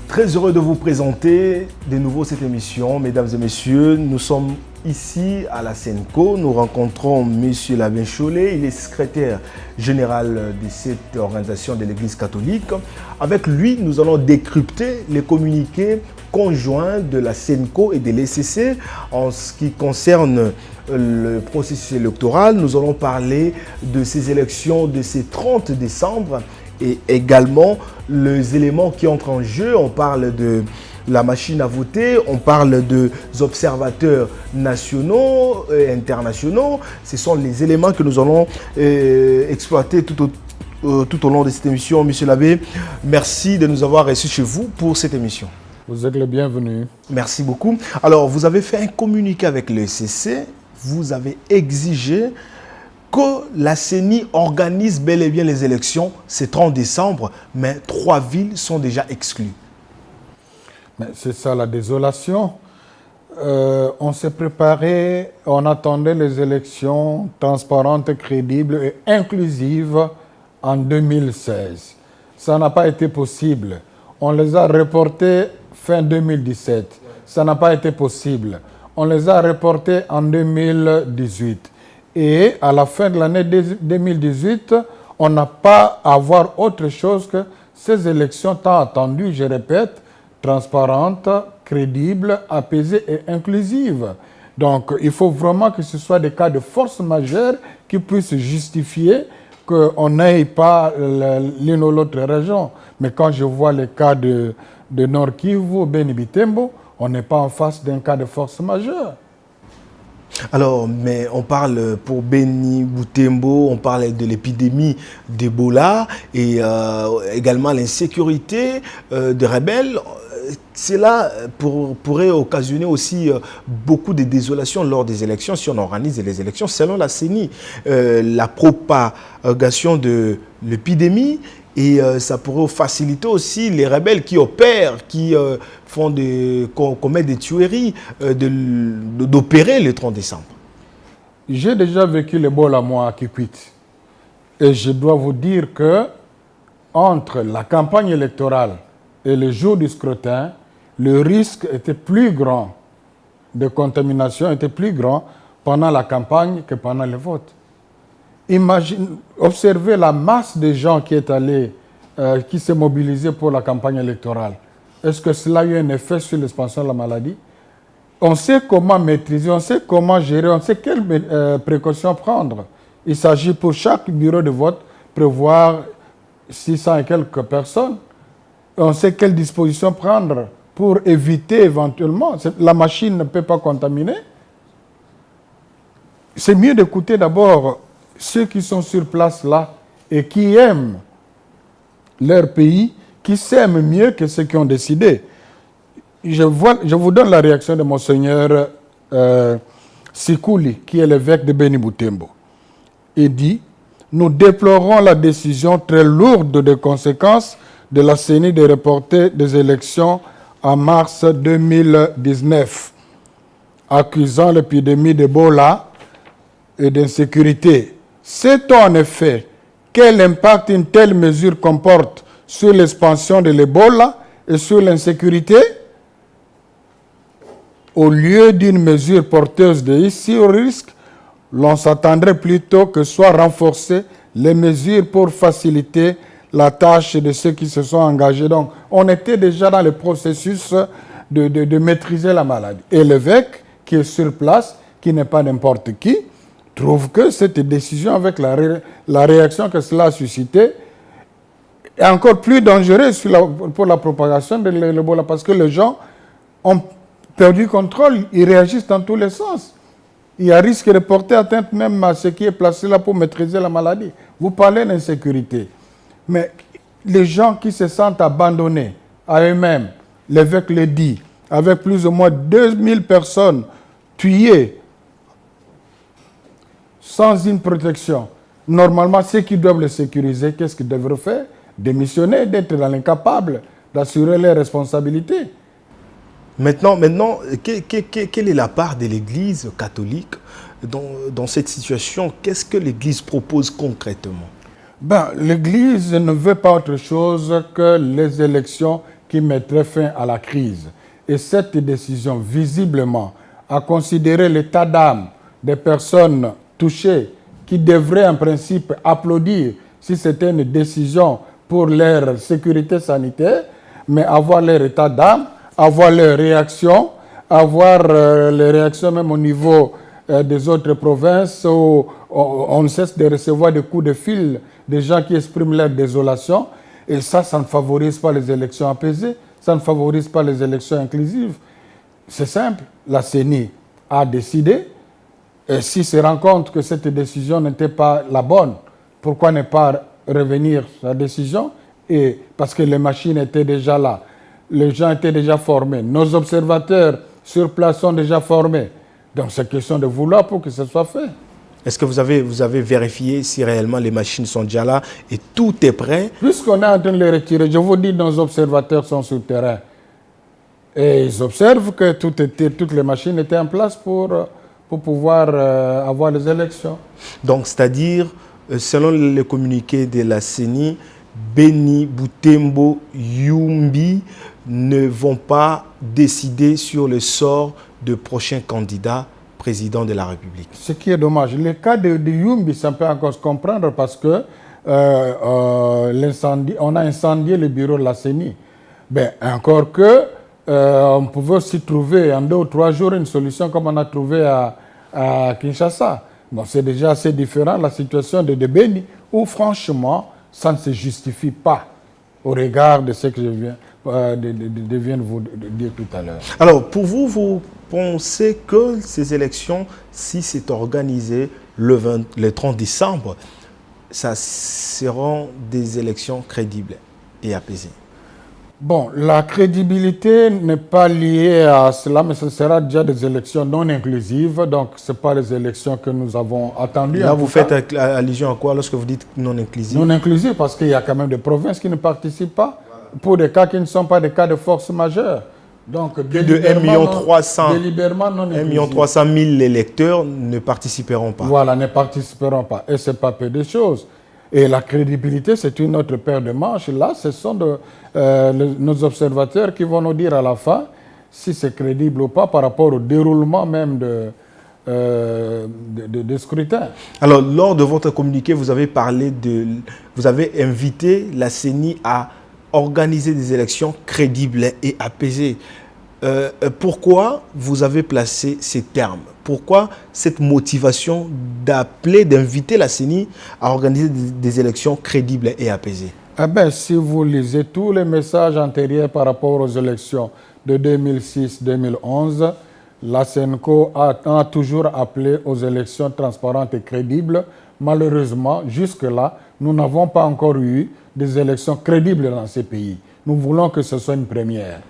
Très heureux de vous présenter de nouveau cette émission. Mesdames et messieurs, nous sommes ici à la Senco. Nous rencontrons M. Labin Cholet. Il est secrétaire général de cette organisation de l'Église catholique. Avec lui, nous allons décrypter les communiqués conjoints de la Senco et de l'ECC en ce qui concerne le processus électoral. Nous allons parler de ces élections de ce 30 décembre et également les éléments qui entrent en jeu. On parle de la machine à voter, on parle des observateurs nationaux et internationaux. Ce sont les éléments que nous allons exploiter tout au long de cette émission. Monsieur l'abbé, merci de nous avoir reçus chez vous pour cette émission. Vous êtes le bienvenu. Merci beaucoup. Alors, vous avez fait un communiqué avec le CC. Vous avez exigé que la CENI organise bel et bien les élections, c'est 30 décembre, mais 3 villes sont déjà exclues. C'est ça la désolation. On s'est préparé, on attendait les élections transparentes, crédibles et inclusives en 2016. Ça n'a pas été possible. On les a reportées fin 2017. Ça n'a pas été possible. On les a reportées en 2018. Et à la fin de l'année 2018, on n'a pas à voir autre chose que ces élections tant attendues, je répète, transparentes, crédibles, apaisées et inclusives. Donc, il faut vraiment que ce soit des cas de force majeure qui puissent justifier qu'on n'aille pas l'une ou l'autre région. Mais quand je vois les cas de Nord Kivu, Beni Bitembo, on n'est pas en face d'un cas de force majeure. Alors, mais on parle pour Beni Butembo, on parle de l'épidémie d'Ebola et également l'insécurité des rebelles. Cela pourrait occasionner aussi beaucoup de désolation lors des élections si on organise les élections. Selon la CENI, la propagation de l'épidémie et ça pourrait faciliter aussi les rebelles qui opèrent, qui commettent des tueries, d'opérer le 30 décembre. J'ai déjà vécu l'Ebola, moi, à Kikwit. Et je dois vous dire que entre la campagne électorale et le jour du scrutin, le risque était plus grand de contamination, était plus grand pendant la campagne que pendant le vote. Observez la masse de gens qui est allée, qui s'est mobilisée pour la campagne électorale. Est-ce que cela a eu un effet sur l'expansion de la maladie? On sait comment maîtriser, on sait comment gérer, on sait quelles précautions prendre. Il s'agit pour chaque bureau de vote prévoir 600 et quelques personnes. On sait quelles dispositions prendre pour éviter éventuellement. La machine ne peut pas contaminer. C'est mieux d'écouter d'abord ceux qui sont sur place là et qui aiment leur pays, qui s'aiment mieux que ceux qui ont décidé. Je vous donne la réaction de Monseigneur Sikouli, qui est l'évêque de Beni Butembo. Il dit: nous déplorons la décision très lourde de conséquences de la CENI de reporter des élections en mars 2019, accusant l'épidémie d'Ebola et d'insécurité. Sait-on en effet quel impact une telle mesure comporte sur l'expansion de l'Ebola et sur l'insécurité? Au lieu d'une mesure porteuse de haut risque, l'on s'attendrait plutôt que soient renforcées les mesures pour faciliter la tâche de ceux qui se sont engagés. Donc, on était déjà dans le processus de maîtriser la maladie. Et l'évêque, qui est sur place, qui n'est pas n'importe qui, trouve que cette décision, avec la réaction que cela a suscité, est encore plus dangereuse pour la propagation de l'Ebola, parce que les gens ont perdu contrôle, ils réagissent dans tous les sens. Il y a risque de porter atteinte même à ce qui est placé là pour maîtriser la maladie. Vous parlez d'insécurité. Mais les gens qui se sentent abandonnés à eux-mêmes, l'évêque le dit, avec plus ou moins 2000 personnes tuées sans une protection, normalement, ceux qui doivent les sécuriser, qu'est-ce qu'ils devraient faire? Démissionner, d'être dans l'incapable d'assurer les responsabilités. Maintenant, quelle est la part de l'Église catholique dans cette situation? Qu'est-ce que l'Église propose concrètement? L'Église ne veut pas autre chose que les élections qui mettrait fin à la crise. Et cette décision, visiblement, a considéré l'état d'âme des personnes touchées qui devraient en principe applaudir si c'était une décision pour leur sécurité sanitaire, mais avoir leur état d'âme, avoir leurs réactions, avoir les réactions même au niveau des autres provinces où on ne cesse de recevoir des coups de fil des gens qui expriment leur désolation. Et ça ne favorise pas les élections apaisées, ça ne favorise pas les élections inclusives. C'est simple, la CENI a décidé, et s'il se rend compte que cette décision n'était pas la bonne, pourquoi ne pas revenir sur la décision? Et parce que les machines étaient déjà là, les gens étaient déjà formés, nos observateurs sur place sont déjà formés. Donc c'est question de vouloir pour que ce soit fait. Est-ce que vous avez vérifié si réellement les machines sont déjà là et tout est prêt? Puisqu'on est en train de les retirer, je vous dis, nos observateurs sont sur le terrain. Et ils observent que toutes les machines étaient en place pour pouvoir avoir les élections. Donc, c'est-à-dire, selon le communiqué de la CENI, Beni, Boutembo, Yumbi ne vont pas décider sur le sort de prochains candidats président de la République. Ce qui est dommage. Le cas de Yumbi, ça peut encore se comprendre parce que on a incendié le bureau de la CENI. Ben, encore que on pouvait aussi trouver en 2 ou 3 jours une solution comme on a trouvé à Kinshasa. Bon, c'est déjà assez différent la situation de Beni, où franchement, ça ne se justifie pas au regard de ce que je viens de vous dire tout à l'heure. Alors, pour vous, vous pensez que ces élections, si c'est organisé le 30 décembre, ça seront des élections crédibles et apaisées? Bon, la crédibilité n'est pas liée à cela, mais ce sera déjà des élections non inclusives, donc ce n'est pas les élections que nous avons attendues. Là, vous faites allusion à quoi lorsque vous dites non inclusive? Non inclusive parce qu'il y a quand même des provinces qui ne participent pas, pour des cas qui ne sont pas des cas de force majeure. Donc, plus de 1,3 million électeurs ne participeront pas. Voilà, ne participeront pas. Et ce n'est pas peu de choses. Et la crédibilité, c'est une autre paire de manches. Là, ce sont nos observateurs qui vont nous dire à la fin si c'est crédible ou pas par rapport au déroulement même de scrutin. Alors, lors de votre communiqué, vous avez invité la CENI à organiser des élections crédibles et apaisées. Pourquoi vous avez placé ces termes? Pourquoi cette motivation d'inviter la CENI à organiser des élections crédibles et apaisées? Eh bien, si vous lisez tous les messages antérieurs par rapport aux élections de 2006-2011, la CENCO a toujours appelé aux élections transparentes et crédibles. Malheureusement, jusque-là, nous n'avons pas encore eu des élections crédibles dans ces pays. Nous voulons que ce soit une première.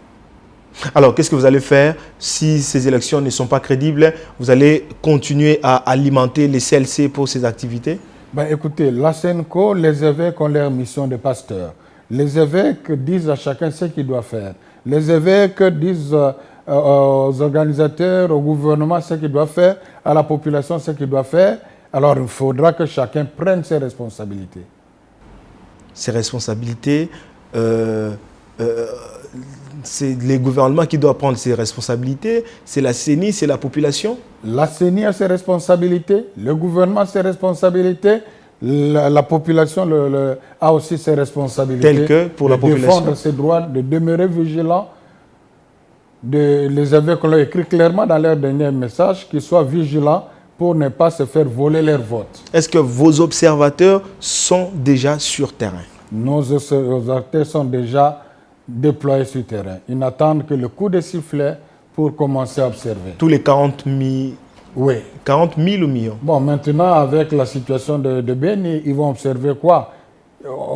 Alors, qu'est-ce que vous allez faire si ces élections ne sont pas crédibles? Vous allez continuer à alimenter les CLC pour ces activités? Ben, écoutez, la CENCO, les évêques ont leur mission de pasteur. Les évêques disent à chacun ce qu'il doit faire. Les évêques disent aux organisateurs, au gouvernement ce qu'il doit faire, à la population ce qu'il doit faire. Alors, il faudra que chacun prenne ses responsabilités. Ses responsabilités, c'est les gouvernements qui doivent prendre ses responsabilités, c'est la CENI, c'est la population? La CENI a ses responsabilités, le gouvernement a ses responsabilités, la population a aussi ses responsabilités. Telles que pour la population? De défendre ses droits, de demeurer vigilant. Les évêques l'ont écrit clairement dans leur dernier message, qu'ils soient vigilants pour ne pas se faire voler leur vote. Est-ce que vos observateurs sont déjà sur terrain? Nos observateurs sont déjà déployés sur terrain. Ils n'attendent que le coup de sifflet pour commencer à observer. Tous les 40 000? Oui. 40 000 ou millions? Bon, maintenant, avec la situation de Beni, ils vont observer quoi?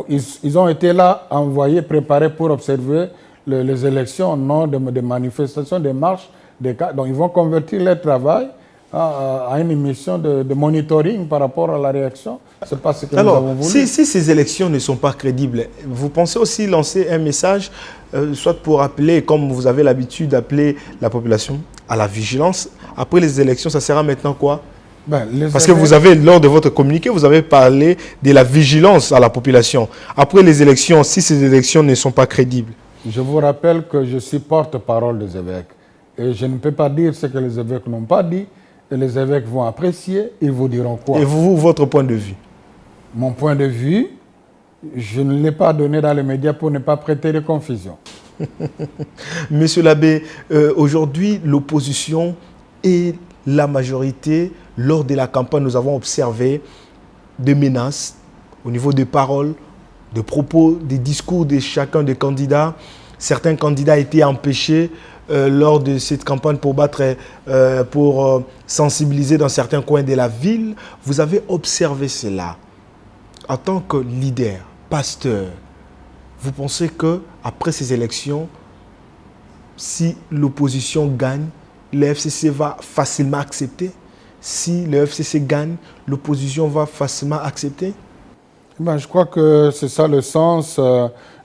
Ils ont été là, envoyés, préparés pour observer les élections, non des manifestations, des marches, des cas. Donc, ils vont convertir leur travail à une mission de monitoring par rapport à la réaction. C'est pas ce que nous avons voulu. Si ces élections ne sont pas crédibles, vous pensez aussi lancer un message, soit pour appeler, comme vous avez l'habitude d'appeler la population, à la vigilance? Après les élections, ça sera maintenant quoi? Parce que vous avez, lors de votre communiqué, vous avez parlé de la vigilance à la population. Après les élections, si ces élections ne sont pas crédibles? Je vous rappelle que je suis porte-parole des évêques. Et je ne peux pas dire ce que les évêques n'ont pas dit. Et les évêques vont apprécier, ils vous diront quoi. Et vous, votre point de vue? Mon point de vue, je ne l'ai pas donné dans les médias pour ne pas prêter de confusion. Monsieur l'abbé, aujourd'hui, l'opposition et la majorité, lors de la campagne, nous avons observé des menaces au niveau des paroles, des propos, des discours de chacun des candidats. Certains candidats étaient empêchés lors de cette campagne pour sensibiliser dans certains coins de la ville. Vous avez observé cela. En tant que leader, pasteur, vous pensez qu'après ces élections, si l'opposition gagne, le FCC va facilement accepter? Si le FCC gagne, l'opposition va facilement accepter? Je crois que c'est ça le sens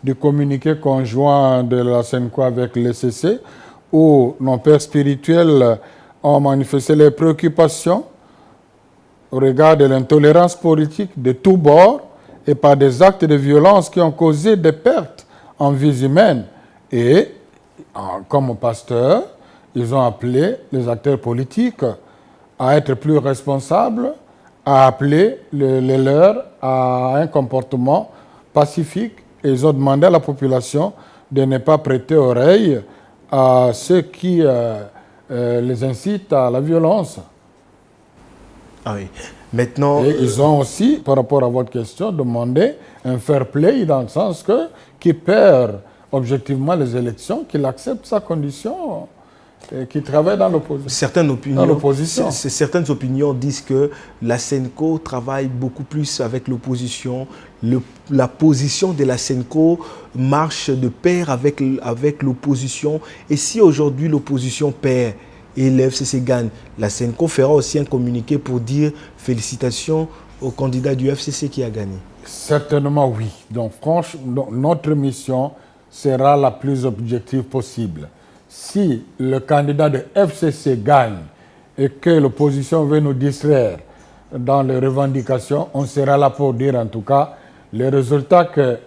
du communiqué conjoint de la SENCO avec l'ECC, où nos pères spirituels ont manifesté leurs préoccupations au regard de l'intolérance politique de tous bords et par des actes de violence qui ont causé des pertes en vies humaines. Et, comme pasteurs, ils ont appelé les acteurs politiques à être plus responsables, à appeler les leurs à un comportement pacifique. Et ils ont demandé à la population de ne pas prêter oreille à ceux qui les incitent à la violence. Ah oui. Maintenant, et ils ont aussi, par rapport à votre question, demandé un fair play dans le sens que qui perd objectivement les élections, qu'il accepte sa condition et qu'il travaille dans l'opposition. Certaines opinions disent que la SENCO travaille beaucoup plus avec l'opposition. La position de la SENCO marche de pair avec l'opposition. Et si aujourd'hui l'opposition perd et le FCC gagne, la SENCO fera aussi un communiqué pour dire félicitations au candidat du FCC qui a gagné. Certainement oui. Donc franchement, notre mission sera la plus objective possible. Si le candidat de FCC gagne et que l'opposition veut nous distraire dans les revendications, on sera là pour dire en tout cas les résultats que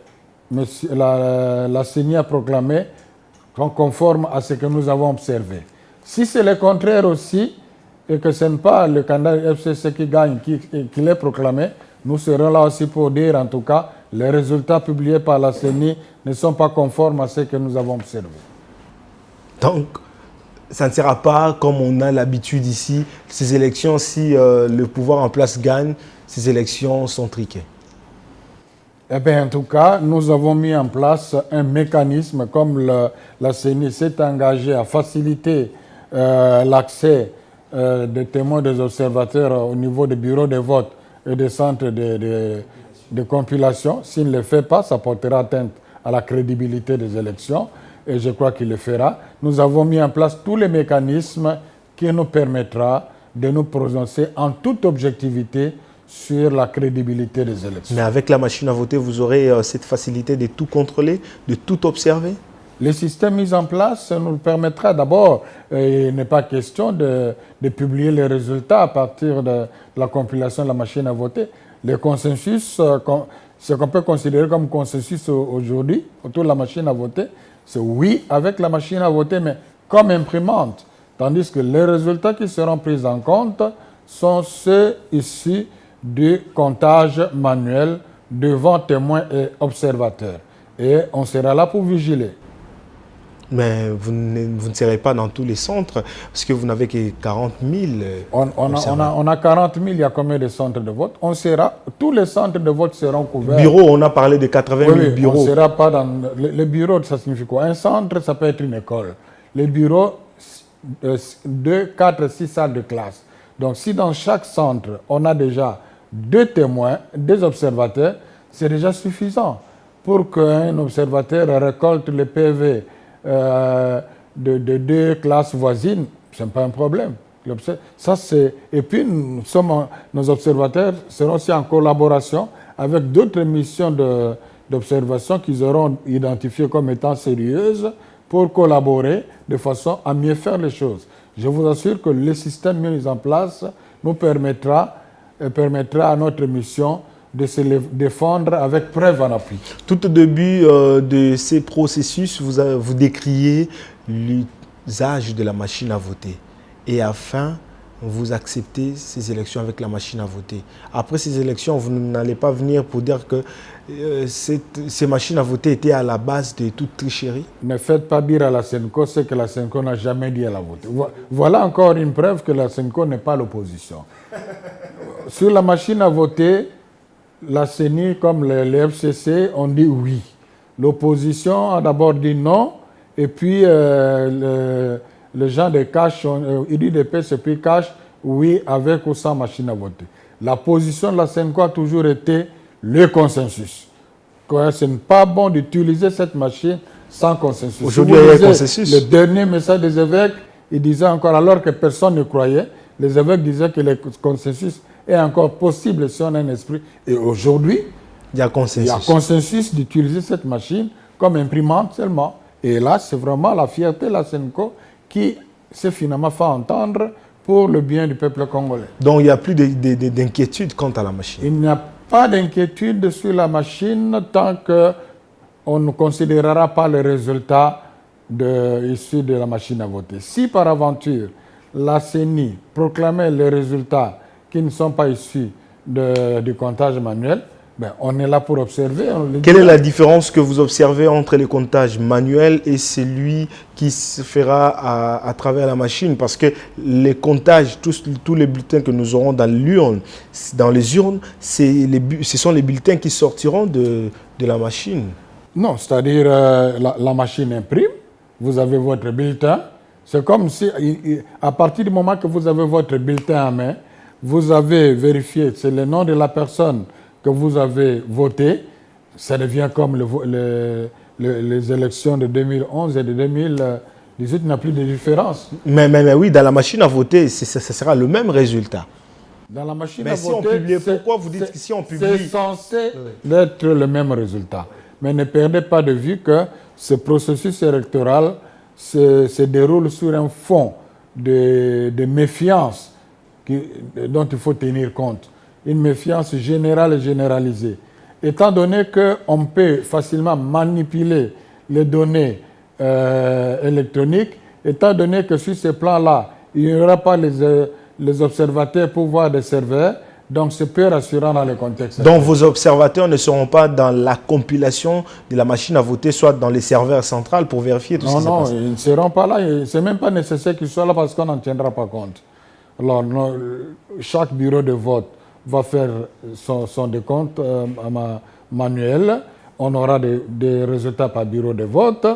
la CENI a proclamés sont conformes à ce que nous avons observé. Si c'est le contraire aussi, et que ce n'est pas le candidat FCC qui gagne, qui l'est proclamé, nous serons là aussi pour dire en tout cas les résultats publiés par la CENI ne sont pas conformes à ce que nous avons observé. Donc, ça ne sera pas comme on a l'habitude ici, ces élections, si le pouvoir en place gagne, ces élections sont truquées. Eh bien, en tout cas, nous avons mis en place un mécanisme comme la CENI s'est engagée à faciliter l'accès des témoins, des observateurs au niveau des bureaux de vote et des centres de compilation. S'il ne le fait pas, ça portera atteinte à la crédibilité des élections et je crois qu'il le fera. Nous avons mis en place tous les mécanismes qui nous permettra de nous prononcer en toute objectivité sur la crédibilité des élections. Mais avec la machine à voter, vous aurez cette facilité de tout contrôler, de tout observer? Le système mis en place nous permettra d'abord, il n'est pas question de publier les résultats à partir de la compilation de la machine à voter. Le consensus, ce qu'on peut considérer comme consensus aujourd'hui autour de la machine à voter, c'est oui avec la machine à voter, mais comme imprimante. Tandis que les résultats qui seront pris en compte sont ceux issus du comptage manuel devant témoins et observateurs. Et on sera là pour vigiler. Mais vous ne serez pas dans tous les centres, parce que vous n'avez que 40 000. On a 40 000, il y a combien de centres de vote? Tous les centres de vote seront couverts. Bureaux, on a parlé de 80 000 bureaux. On ne sera pas dans... Les bureaux, ça signifie quoi? Un centre, ça peut être une école. Les bureaux, 2, 4, 6 salles de classe. Donc si dans chaque centre, on a déjà 2 témoins, 2 observateurs, c'est déjà suffisant pour qu'un observateur récolte le PV de 2 classes voisines, ce n'est pas un problème. Ça, et puis, nos observateurs seront aussi en collaboration avec d'autres missions d'observation qu'ils auront identifiées comme étant sérieuses pour collaborer de façon à mieux faire les choses. Je vous assure que le système mis en place nous permettra à notre mission de se défendre avec preuve en appui. Tout au début de ces processus, vous décriez l'usage de la machine à voter. Et afin, vous acceptez ces élections avec la machine à voter. Après ces élections, vous n'allez pas venir pour dire que ces machines à voter étaient à la base de toute tricherie. Ne faites pas dire à la Senco ce que la Senco n'a jamais dit à la voter. Voilà encore une preuve que la Senco n'est pas l'opposition. Sur la machine à voter, la CENI comme le FCC ont dit oui. L'opposition a d'abord dit non, et puis les gens de Cash, UDP, puis Cash, oui, avec ou sans machine à voter. La position de la Senco a toujours été le consensus. Ce n'est pas bon d'utiliser cette machine sans consensus. Aujourd'hui, il y a un consensus. Le dernier message des évêques, il disait encore, alors que personne ne croyait, les évêques disaient que le consensus est encore possible si on a un esprit. Et aujourd'hui, il y a consensus d'utiliser cette machine comme imprimante seulement. Et là, c'est vraiment la fierté de la Senco qui s'est finalement fait entendre pour le bien du peuple congolais. Donc, il n'y a plus d'inquiétude quant à la machine. Il n'y a pas d'inquiétude sur la machine tant qu'on ne considérera pas les résultats issus de la machine à voter. Si par aventure, la CENI proclamait les résultats qui ne sont pas issus du comptage manuel, on est là pour observer. Quelle est la différence que vous observez entre les comptages manuels et celui qui se fera à travers la machine? Parce que les comptages, tous les bulletins que nous aurons dans les urnes, ce sont les bulletins qui sortiront de la machine. Non, c'est-à-dire la machine imprime, vous avez votre bulletin. C'est comme si, à partir du moment que vous avez votre bulletin en main, vous avez vérifié, c'est le nom de la personne que vous avez voté, ça devient comme les élections de 2011 et de 2018, il n'y a plus de différence. Mais oui, dans la machine à voter, ce sera le même résultat. Dans la machine à voter, on publie, pourquoi vous dites que si on publie... C'est censé être le même résultat. Mais ne perdez pas de vue que ce processus électoral se déroule sur un fond de méfiance dont il faut tenir compte. Une méfiance générale et généralisée. Étant donné qu'on peut facilement manipuler les données électroniques, étant donné que sur ces plans-là, il n'y aura pas les observateurs pour voir des serveurs, donc c'est peu rassurant dans le contexte. Donc vos observateurs ne seront pas dans la compilation de la machine à voter, soit dans les serveurs centrales pour vérifier tout ça? Non, ils ne seront pas là. Ce n'est même pas nécessaire qu'ils soient là parce qu'on n'en tiendra pas compte. Alors, chaque bureau de vote va faire son décompte manuel. On aura des résultats par bureau de vote.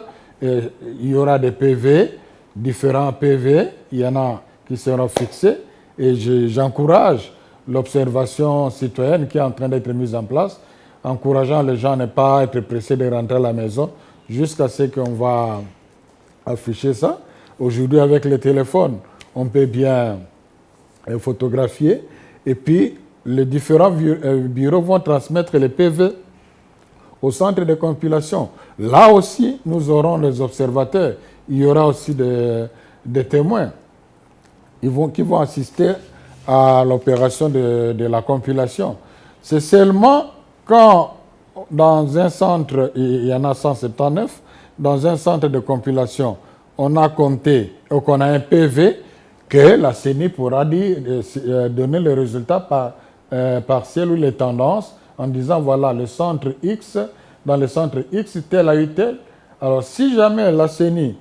Et il y aura des PV, différents PV. Il y en a qui seront fixés. Et j'encourage l'observation citoyenne qui est en train d'être mise en place, encourageant les gens à ne pas être pressés de rentrer à la maison jusqu'à ce qu'on va afficher ça. Aujourd'hui, avec les téléphones, on peut bien photographier. Et puis, les différents bureaux vont transmettre les PV au centre de compilation. Là aussi, nous aurons les observateurs. Il y aura aussi des témoins qui vont assister à l'opération de la compilation. C'est seulement quand, dans un centre, il y en a 179, dans un centre de compilation, on a compté ou qu'on a un PV, que la CENI pourra donner le résultat partiel ou les tendances en disant voilà, le centre X, dans le centre X, tel a eu tel. Alors, si jamais la CENI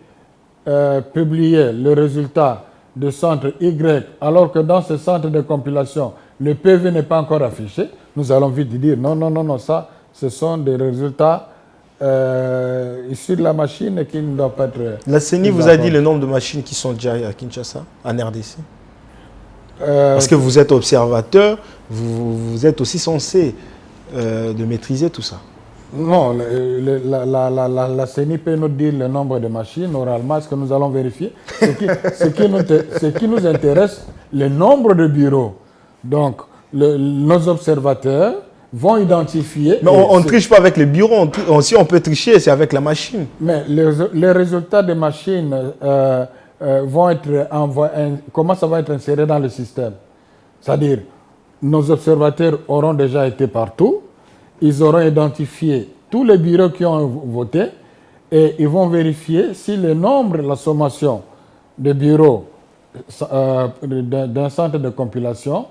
publiait le résultat du centre Y, alors que dans ce centre de compilation, le PV n'est pas encore affiché, nous allons vite dire non, ça, ce sont des résultats issus de la machine et qui ne doivent pas être... La CENI vous a dit le nombre de machines qui sont déjà à Kinshasa, en RDC? Parce que vous êtes observateur, vous êtes aussi censé de maîtriser tout ça. Non, la CENI peut nous dire le nombre de machines oralement, est-ce que nous allons vérifier? Ce qui nous intéresse, le nombre de bureaux. Donc, nos observateurs vont identifier... Mais on ne triche pas avec les bureaux, si on peut tricher, c'est avec la machine. Mais les résultats des machines vont être envoyés... Comment ça va être inséré dans le système? C'est-à-dire, nos observateurs auront déjà été partout, ils auront identifié tous les bureaux qui ont voté et ils vont vérifier si le nombre, la sommation de bureaux d'un centre de compilation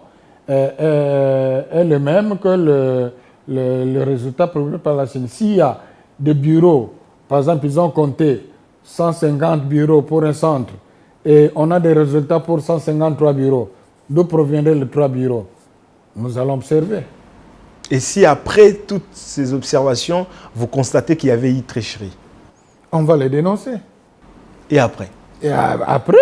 est le même que le résultat produit par la CENI. S'il y a des bureaux, par exemple, ils ont compté 150 bureaux pour un centre et on a des résultats pour 153 bureaux, d'où proviendraient les 3 bureaux? Nous allons observer. Et si après toutes ces observations, vous constatez qu'il y avait eu tricherie? On va les dénoncer. Et après? Et après,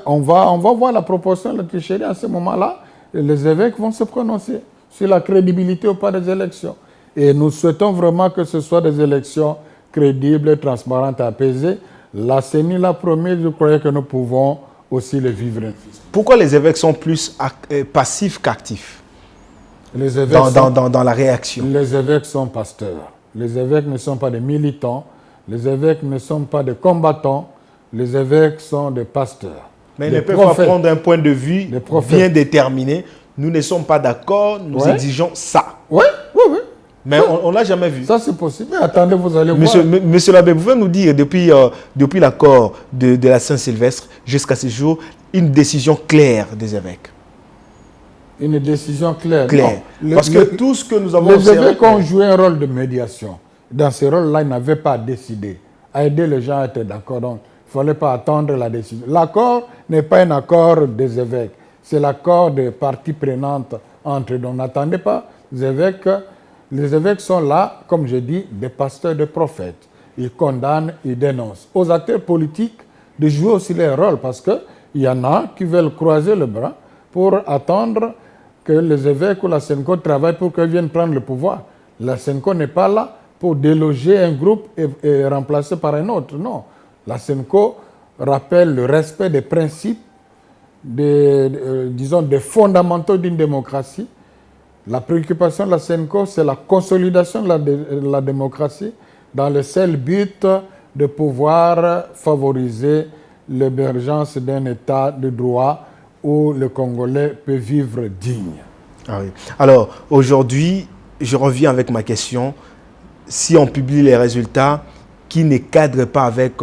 on va voir la proportion de la tricherie. À ce moment-là, les évêques vont se prononcer sur la crédibilité ou pas des élections. Et nous souhaitons vraiment que ce soit des élections crédibles, transparentes, apaisées. La CENI l'a promis, je croyais que nous pouvons aussi le vivre. Pourquoi les évêques sont plus passifs qu'actifs Les évêques dans la réaction? Les évêques sont pasteurs. Les évêques ne sont pas des militants. Les évêques ne sont pas des combattants. Les évêques sont des pasteurs. Mais ils ne peuvent pas prendre un point de vue bien déterminé. Nous ne sommes pas d'accord, nous exigeons ça. Oui. Mais on ne l'a jamais vu. Ça, c'est possible. Mais attendez, vous allez voir. Monsieur l'abbé, vous pouvez nous dire, depuis l'accord de la Saint-Sylvestre jusqu'à ce jour, une décision claire des évêques? Une décision claire. Parce que tout ce que nous avons observé... Les évêques ont joué un rôle de médiation. Dans ce rôle-là, ils n'avaient pas décidé. À aider les gens à être d'accord. Donc, il ne fallait pas attendre la décision. L'accord n'est pas un accord des évêques. C'est l'accord des parties prenantes entre eux. Donc, n'attendez pas les évêques. Les évêques sont là, comme je dis, des pasteurs, des prophètes. Ils condamnent, ils dénoncent. Aux acteurs politiques de jouer aussi leur rôle, parce qu'il y en a qui veulent croiser le bras pour attendre que les évêques ou la SENCO travaillent pour qu'ils viennent prendre le pouvoir. La SENCO n'est pas là pour déloger un groupe et remplacer par un autre. Non. La SENCO rappelle le respect des principes, disons, des fondamentaux d'une démocratie. La préoccupation de la SENCO, c'est la consolidation de la démocratie dans le seul but de pouvoir favoriser l'émergence d'un État de droit où le Congolais peut vivre digne. Ah oui. Alors, aujourd'hui, je reviens avec ma question. Si on publie les résultats qui ne cadrent pas avec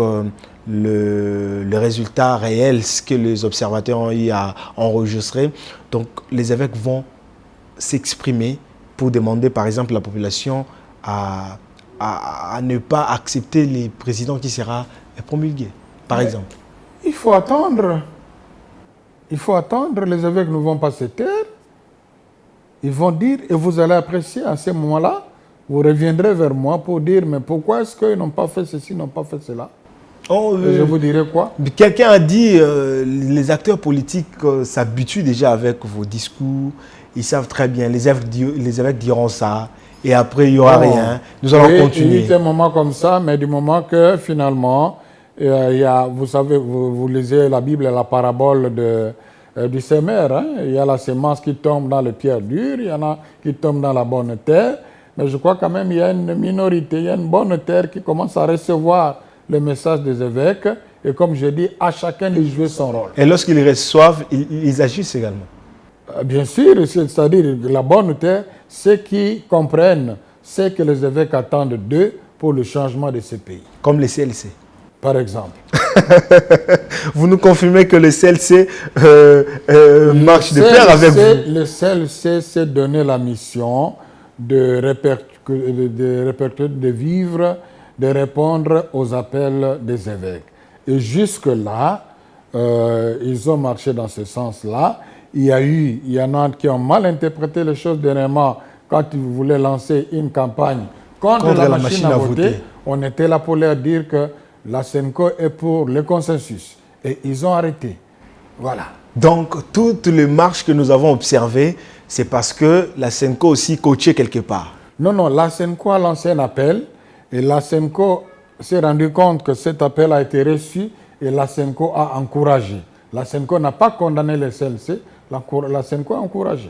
le résultat réel, ce que les observateurs ont eu à enregistrer, donc les évêques vont s'exprimer pour demander, par exemple, la population à ne pas accepter les présidents qui sera promulgué, par exemple. Il faut attendre. Il faut attendre. Les évêques ne vont pas se taire. Ils vont dire, et vous allez apprécier à ce moment-là, vous reviendrez vers moi pour dire, mais pourquoi est-ce qu'ils n'ont pas fait ceci, n'ont pas fait cela? Je vous dirai quoi? Quelqu'un a dit, les acteurs politiques s'habituent déjà avec vos discours. Ils savent très bien, les évêques diront ça, et après il n'y aura rien. Nous allons continuer. Il y a des moments comme ça, mais du moment que finalement, vous savez, vous lisez la Bible, la parabole du semeur. Hein? Il y a la semence qui tombe dans les pierres dures, il y en a qui tombent dans la bonne terre. Mais je crois quand même qu'il y a une minorité, il y a une bonne terre qui commence à recevoir le message des évêques. Et comme je dis, à chacun de jouer son rôle. Et lorsqu'ils reçoivent, ils agissent également. Bien sûr, c'est-à-dire la bonne terre, ceux qui comprennent ce que les évêques attendent d'eux pour le changement de ce pays. Comme les CLC. Par exemple. Vous nous confirmez que le CLC marche de pair avec vous? Le CLC s'est donné la mission de répercuter, de vivre, de répondre aux appels des évêques. Et jusque-là, ils ont marché dans ce sens-là. Il y en a qui ont mal interprété les choses dernièrement quand ils voulaient lancer une campagne contre la machine à voter. On était là pour leur dire que la SENCO est pour le consensus. Et ils ont arrêté. Voilà. Donc, toutes les marches que nous avons observées, c'est parce que la SENCO aussi coachait quelque part. Non, la SENCO a lancé un appel et la SENCO s'est rendu compte que cet appel a été reçu et la SENCO a encouragé. La SENCO n'a pas condamné les CLC, la SENCO a encouragé.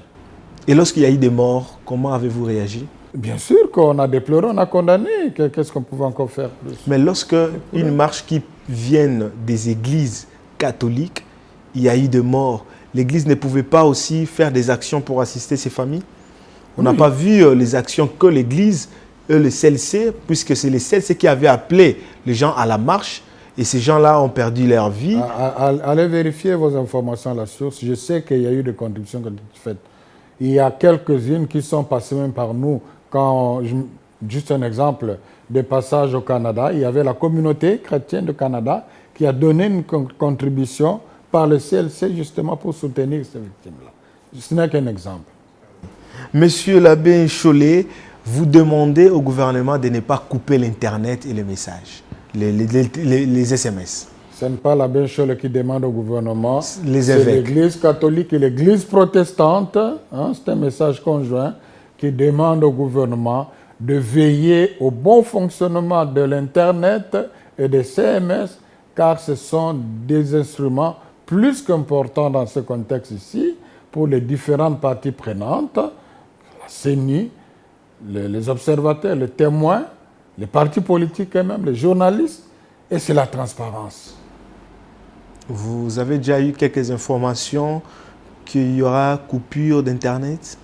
Et lorsqu'il y a eu des morts, comment avez-vous réagi? Bien sûr qu'on a déploré, on a condamné. Qu'est-ce qu'on pouvait encore faire plus? Mais lorsque une marche qui vient des églises catholiques, il y a eu des morts, l'Église ne pouvait pas aussi faire des actions pour assister ces familles? On n'a pas vu les actions que l'Église, le CLC, puisque c'est le CLC qui avait appelé les gens à la marche, et ces gens-là ont perdu leur vie. Allez vérifier vos informations à la source. Je sais qu'il y a eu des contributions qui ont été faites. Il y a quelques-unes qui sont passées même par nous. Juste un exemple, des passages au Canada, il y avait la communauté chrétienne du Canada qui a donné une contribution par le CLC justement pour soutenir ces victimes-là. Ce n'est qu'un exemple. Monsieur l'abbé Chollet, vous demandez au gouvernement de ne pas couper l'Internet et les messages, les SMS. Ce n'est pas l'abbé Chollet qui demande au gouvernement, c'est évêques. l'Église catholique et l'Église protestante, c'est un message conjoint qui demande au gouvernement de veiller au bon fonctionnement de l'Internet et des CMS, car ce sont des instruments plus qu'importants dans ce contexte ici, pour les différentes parties prenantes, la CENI, les observateurs, les témoins, les partis politiques eux-mêmes, les journalistes, et c'est la transparence. Vous avez déjà eu quelques informations qu'il y aura coupure d'Internet?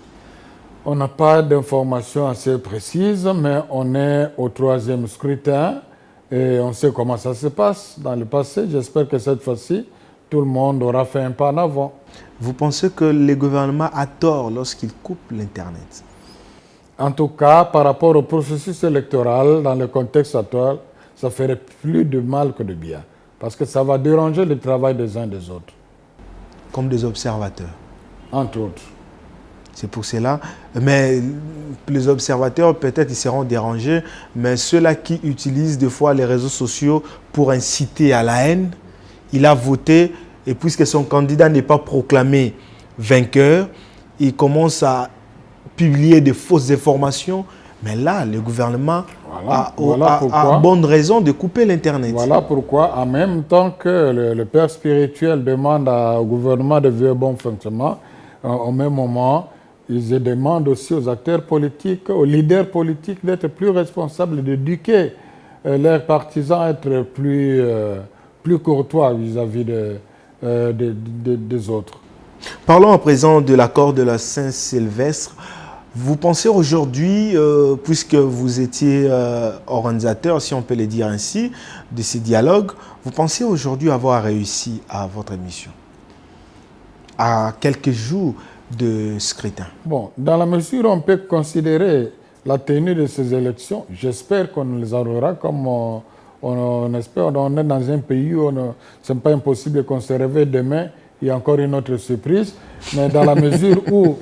On n'a pas d'informations assez précises, mais on est au 3e scrutin et on sait comment ça se passe dans le passé. J'espère que cette fois-ci, tout le monde aura fait un pas en avant. Vous pensez que le gouvernement a tort lorsqu'il coupe l'Internet? En tout cas, par rapport au processus électoral, dans le contexte actuel, ça ferait plus de mal que de bien. Parce que ça va déranger le travail des uns et des autres. Comme des observateurs? Entre autres. C'est pour cela. Mais les observateurs, peut-être, ils seront dérangés. Mais ceux-là qui utilisent des fois les réseaux sociaux pour inciter à la haine, il a voté, et puisque son candidat n'est pas proclamé vainqueur, il commence à publier de fausses informations. Mais là, le gouvernement a bonne raison de couper l'Internet. Voilà pourquoi, en même temps que le père spirituel demande au gouvernement de veiller au bon fonctionnement, au même moment, ils demandent aussi aux acteurs politiques, aux leaders politiques d'être plus responsables, d'éduquer leurs partisans, à être plus courtois vis-à-vis des autres. Parlons à présent de l'accord de la Saint-Sylvestre. Vous pensez aujourd'hui, puisque vous étiez organisateur, si on peut le dire ainsi, de ces dialogues, vous pensez aujourd'hui avoir réussi à votre mission, à quelques jours de scrutin? Bon, dans la mesure où on peut considérer la tenue de ces élections, j'espère qu'on les aura comme on espère. On est dans un pays où ce n'est pas impossible qu'on se réveille demain, il y a encore une autre surprise. Mais dans la mesure où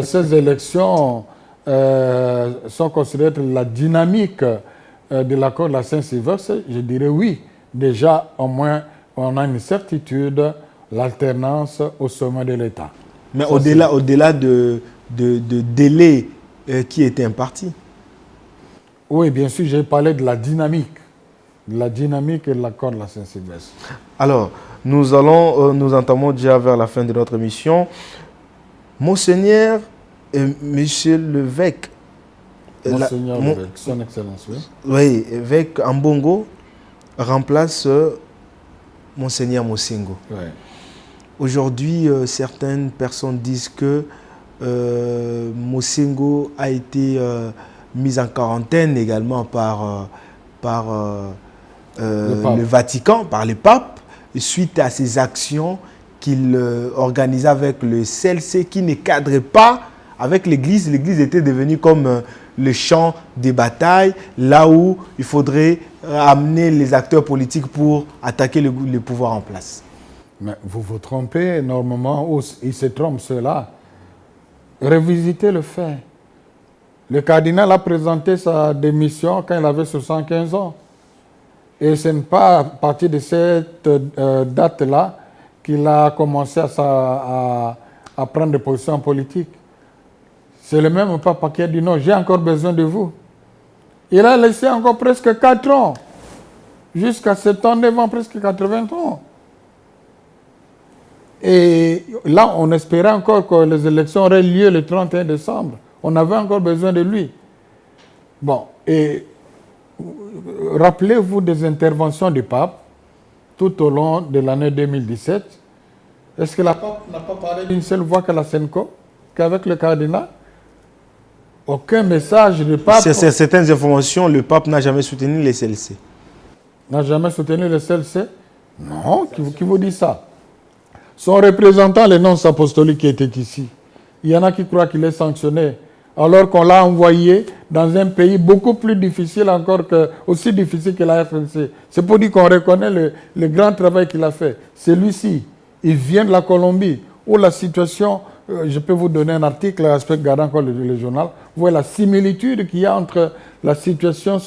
ces élections sont considérées la dynamique de l'accord de la Saint-Sylvestre, je dirais oui. Déjà, au moins, on a une certitude, l'alternance au sommet de l'État. Mais au-delà de délai qui était imparti. Oui, bien sûr, j'ai parlé de la dynamique et de l'accord de la Saint-Sylvestre. Alors, nous entamons déjà vers la fin de notre émission. Monseigneur et Monsieur l'évêque. Monseigneur l'évêque, son Excellence, oui. Oui, évêque Ambongo remplace Monseigneur Mosengo. Oui. Aujourd'hui, certaines personnes disent que Mosengo a été mis en quarantaine également par le Vatican, par le pape, suite à ses actions qu'il organisait avec le CLC qui ne cadrait pas avec l'Église. L'Église était devenue comme le champ des batailles, là où il faudrait amener les acteurs politiques pour attaquer le pouvoir en place. Mais vous vous trompez, normalement, ou ils se trompent ceux-là. Revisitez le fait. Le cardinal a présenté sa démission quand il avait 75 ans. Et ce n'est pas à partir de cette date-là qu'il a commencé à prendre des positions politiques. C'est le même papa qui a dit non, j'ai encore besoin de vous. Il a laissé encore presque 4 ans. Jusqu'à 79 ans, presque 80 ans. Et là, on espérait encore que les élections auraient lieu le 31 décembre. On avait encore besoin de lui. Bon, et rappelez-vous des interventions du pape tout au long de l'année 2017. Est-ce que la pape n'a pas parlé d'une seule voix que la Senco, qu'avec le cardinal? Aucun message du pape. Certaines informations, le pape n'a jamais soutenu les CLC. N'a jamais soutenu les CLC? Non, qui vous dit ça? Son représentant, les nonces apostoliques qui étaient ici, il y en a qui croient qu'il est sanctionné, alors qu'on l'a envoyé dans un pays beaucoup plus difficile encore, aussi difficile que la RNC. C'est pour dire qu'on reconnaît le grand travail qu'il a fait. Celui-ci, il vient de la Colombie, où la situation, je peux vous donner un article, aspect gardant encore le journal, vous voyez la similitude qu'il y a entre la situation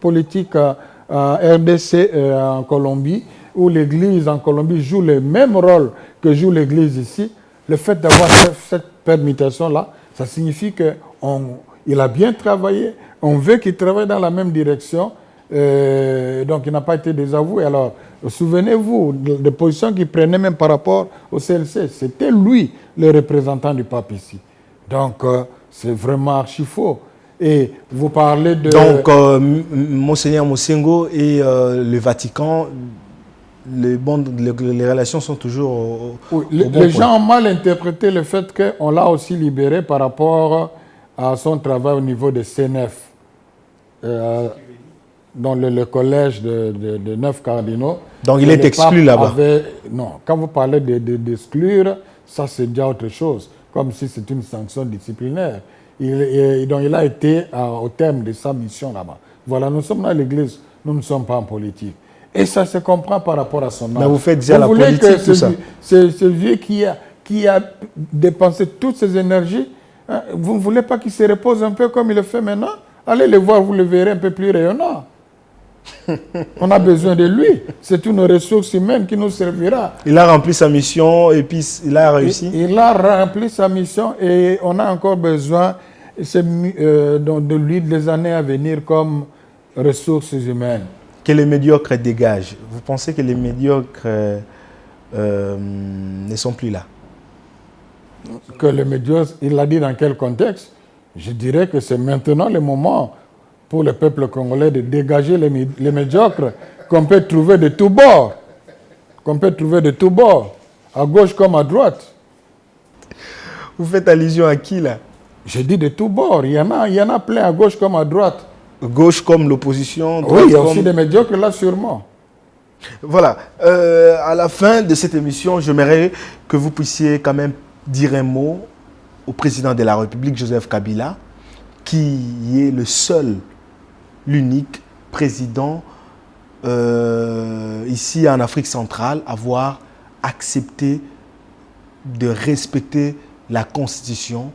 politique en RDC en Colombie, où l'Église en Colombie joue le même rôle que joue l'Église ici. Le fait d'avoir cette permutation-là, ça signifie qu'il a bien travaillé, on veut qu'il travaille dans la même direction, donc il n'a pas été désavoué. Alors, souvenez-vous des positions qu'il prenait même par rapport au CLC. C'était lui le représentant du pape ici. Donc, c'est vraiment archi faux. Et vous parlez de... Donc, Monseigneur Mosengo et le Vatican, les relations sont toujours les gens ont mal interprété le fait qu'on l'a aussi libéré par rapport à son travail au niveau de CNF, dans le collège de 9 cardinaux. Donc il est exclu là-bas. Non, quand vous parlez d'exclure, ça c'est déjà autre chose, comme si c'est une sanction disciplinaire. Donc il a été au terme de sa mission là-bas. Voilà, nous sommes dans l'Église, nous ne sommes pas en politique. Et ça se comprend par rapport à son âge. Mais vous faites déjà la politique, tout ça. Ce vieux qui a dépensé toutes ses énergies, hein, vous ne voulez pas qu'il se repose un peu comme il le fait maintenant? Allez le voir, vous le verrez un peu plus rayonnant. On a besoin de lui. C'est une ressource humaine qui nous servira. Il a rempli sa mission et puis il a réussi. Il a rempli sa mission et on a encore besoin de lui les années à venir comme ressources humaines. Que les médiocres dégagent. Vous pensez que les médiocres ne sont plus là? Que les médiocres, il l'a dit dans quel contexte? Je dirais que c'est maintenant le moment pour le peuple congolais de dégager les médiocres qu'on peut trouver de tous bords. Qu'on peut trouver de tous bords, à gauche comme à droite. Vous faites allusion à qui là? Je dis de tous bords. Il y en a plein à gauche comme à droite. Gauche comme l'opposition. Oui, il y a aussi des médiocres là, sûrement. Voilà. À la fin de cette émission, j'aimerais que vous puissiez quand même dire un mot au président de la République, Joseph Kabila, qui est le seul, l'unique président ici en Afrique centrale à avoir accepté de respecter la Constitution.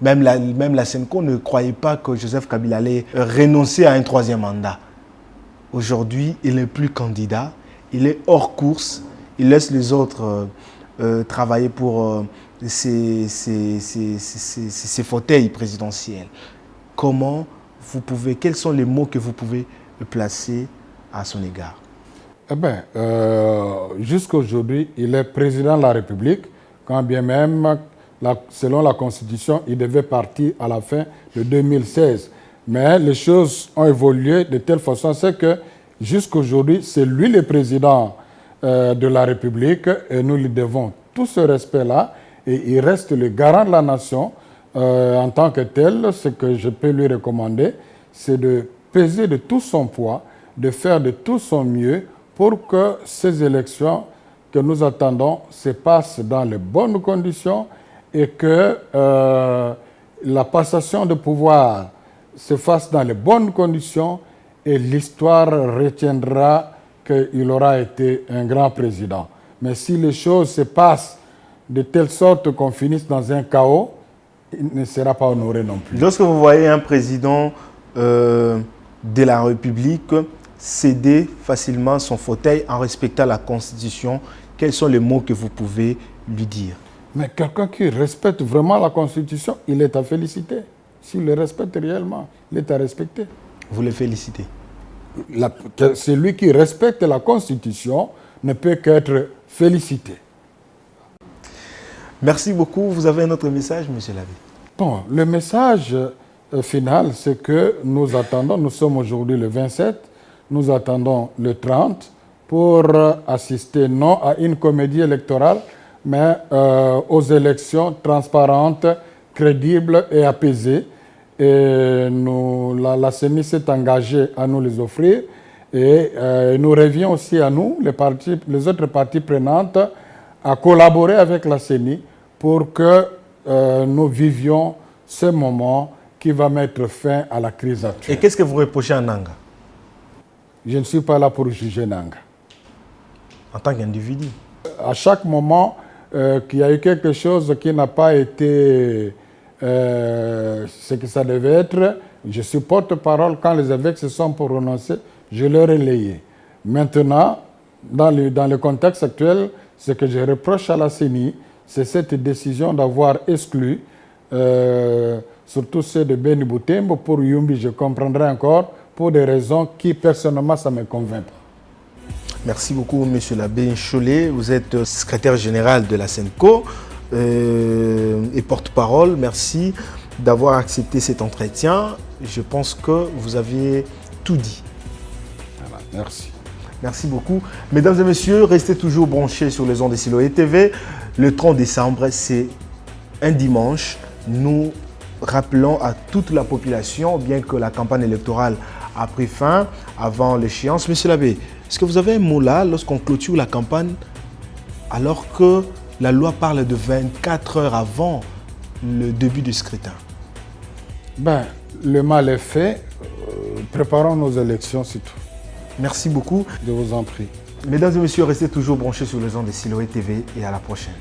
Même la Senco ne croyait pas que Joseph Kabila allait renoncer à un troisième mandat. Aujourd'hui, il n'est plus candidat, il est hors course, il laisse les autres travailler pour ses fauteuils présidentiels. Quels sont les mots que vous pouvez placer à son égard? Eh bien, jusqu'à aujourd'hui, il est président de la République, quand bien même, selon la Constitution, il devait partir à la fin de 2016. Mais les choses ont évolué de telle façon, c'est que jusqu'à aujourd'hui, c'est lui le président de la République et nous lui devons tout ce respect-là et il reste le garant de la nation en tant que tel. Ce que je peux lui recommander, c'est de peser de tout son poids, de faire de tout son mieux pour que ces élections que nous attendons se passent dans les bonnes conditions et que la passation de pouvoir se fasse dans les bonnes conditions et l'histoire retiendra qu'il aura été un grand président. Mais si les choses se passent de telle sorte qu'on finisse dans un chaos, il ne sera pas honoré non plus. Lorsque vous voyez un président de la République céder facilement son fauteuil en respectant la Constitution, quels sont les mots que vous pouvez lui dire? Mais quelqu'un qui respecte vraiment la Constitution, il est à féliciter. S'il le respecte réellement, il est à respecter. Vous le félicitez? Celui qui respecte la Constitution ne peut qu'être félicité. Merci beaucoup. Vous avez un autre message, M. Labbé? Bon, le message final, c'est que nous attendons, nous sommes aujourd'hui le 27, nous attendons le 30 pour assister non à une comédie électorale, mais aux élections transparentes, crédibles et apaisées. Et la CENI s'est engagée à nous les offrir. Et il nous revient aussi à nous, les autres parties prenantes, à collaborer avec la CENI pour que nous vivions ce moment qui va mettre fin à la crise actuelle. Et qu'est-ce que vous reprochez à Nanga? Je ne suis pas là pour juger Nanga. En tant qu'individu? À chaque moment qu'il y a eu quelque chose qui n'a pas été ce que ça devait être, je suis porte-parole. Quand les évêques se sont prononcés, je leur ai relayé. Maintenant, dans le contexte actuel, ce que je reproche à la CENI, c'est cette décision d'avoir exclu, surtout ceux de Beni Boutembo. Pour Yumbi, je comprendrai encore, pour des raisons qui, personnellement, ça me convainc pas. Merci beaucoup, M. l'abbé Cholet. Vous êtes secrétaire général de la SENCO et porte-parole. Merci d'avoir accepté cet entretien. Je pense que vous aviez tout dit. Voilà, merci. Merci beaucoup. Mesdames et messieurs, restez toujours branchés sur les ondes de Siloé TV. Le 30 décembre, c'est un dimanche. Nous rappelons à toute la population, bien que la campagne électorale a pris fin avant l'échéance. Monsieur l'abbé, est-ce que vous avez un mot là lorsqu'on clôture la campagne alors que la loi parle de 24 heures avant le début du scrutin? Le mal est fait. Préparons nos élections, c'est tout. Merci beaucoup. Je vous en prie. Mesdames et messieurs, restez toujours branchés sur les ondes de Siloé TV et à la prochaine.